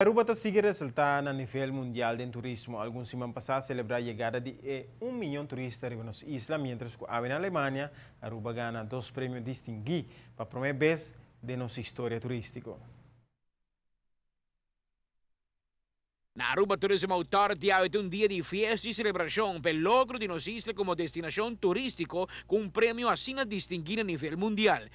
Aruba sigue resaltando a nivel mundial del turismo. Algunos semanas pasadas celebra la llegada de 1 millón de turistas a las islas, mientras que en Alemania, Aruba gana 2 premios distinguidos para la primera vez de nuestra historia turística. Na Aruba Tourism Authority ha un día de fiesta y celebración pel logro de nuestra isla como destinación turístico con un premio así distinguido a nivel mundial.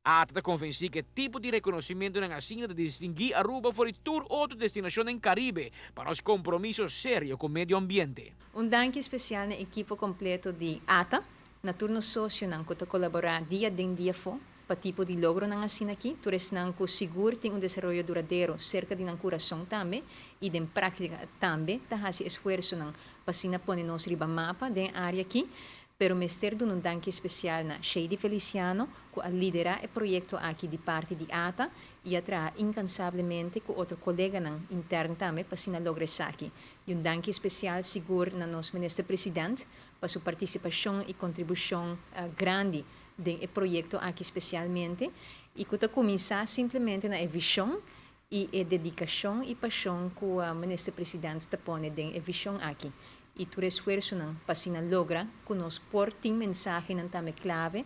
Hasta convencí que tipo de reconocimiento en así de distinguir Aruba por el tour otra destinación en Caribe para los compromisos serios con medio ambiente. Un danke especial ao equipo completo de ATA, na turno sócio nang kuta colaborar dia den dia fo, para tipo de logro nang asin aqui, tures nang ko seguro tem desenvolvimento duradouro cerca de nang coração também e den prática também, tá hasi esforço nang pasina pone nos riba mapa den área aqui, pero mester do um danke especial na Shady Feliciano, que a liderar o projeto aqui de parte de ATA e atrás incansavelmente com outro colega nang interno também para sina lograr aqui. E danke especial seguro na nosso ministro presidente para sua participação e contribuição grande do projeto aqui especialmente e que começar simplesmente na visão e a dedicação e paixão que o ministro presidente te põe na visão aqui. E tu esforço não para se logra que nós portem mensagem não também clave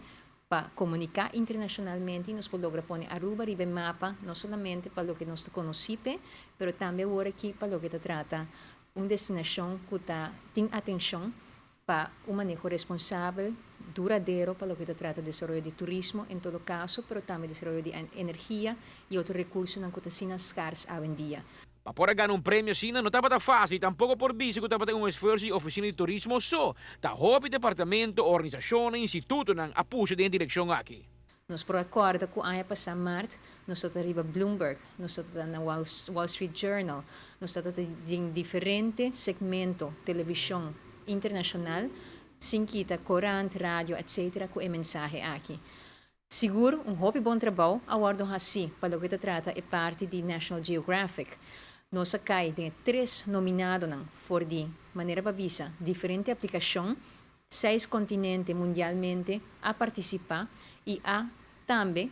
para comunicar internacionalmente, nós podemos lograr pôr Aruba ribe mapa, não somente para o que nós conhecemos, mas também agora aqui para o que te trata uma destinação que tem atenção para um manejo responsável, duradouro para o que se trata de desenvolvimento de turismo em todo caso, mas também desenvolvimento de energia e outros recursos que são escassos hoje em dia. Para poder ganhar un premio así no estaba fácil, tampoco por visto que estaba un esfuerzo y oficina de turismo so. Ta hobby departamento, organización, instituto nan apuxa en dirección aquí. Nós por acordo com a passar março, nós estamos arriba Bloomberg, nós estamos na Wall Street Journal, nós estamos em diferentes segmentos, televisão internacional, sem quita corante, rádio, etc., com a mensagem aqui. Seguro, hobby bom trabalho, aguardo assim, para o que se trata é parte de National Geographic. Nós acai tem 3 nominados por de maneira babisa, diferente aplicação, 6 continentes mundialmente a participar e há também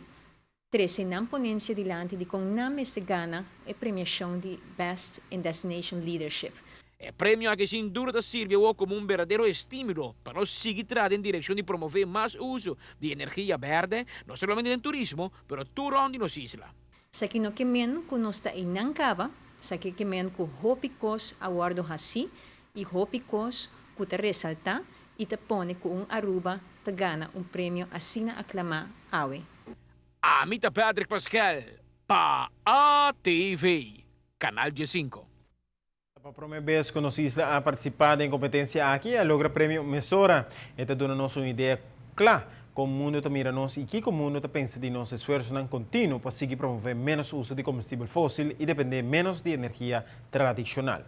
13 na ponência diante de com não este gana a premiação de Best in Destination Leadership. El premio a que sin duda sirve como un verdadero estímulo para seguir en dirección de promover más uso de energía verde, no solamente en turismo, pero todo en las islas. Sa que no que men que nós está em Nancava, sa que men que hopicos aguardo assim e hopicos que te resalta e te pone com Aruba te gana prêmio assim aclamar awe. Amita Patrick Pascal, pa ATV, Canal G5. Para a primeira vez que nossa isla ha participado em competência aqui, logra prêmio Mesora. Esta dona-nos uma ideia clara como o mundo está mirando e que o mundo está pensando de nosso esforço contínuo para seguir promover menos uso de combustível fóssil e depender menos de energia tradicional.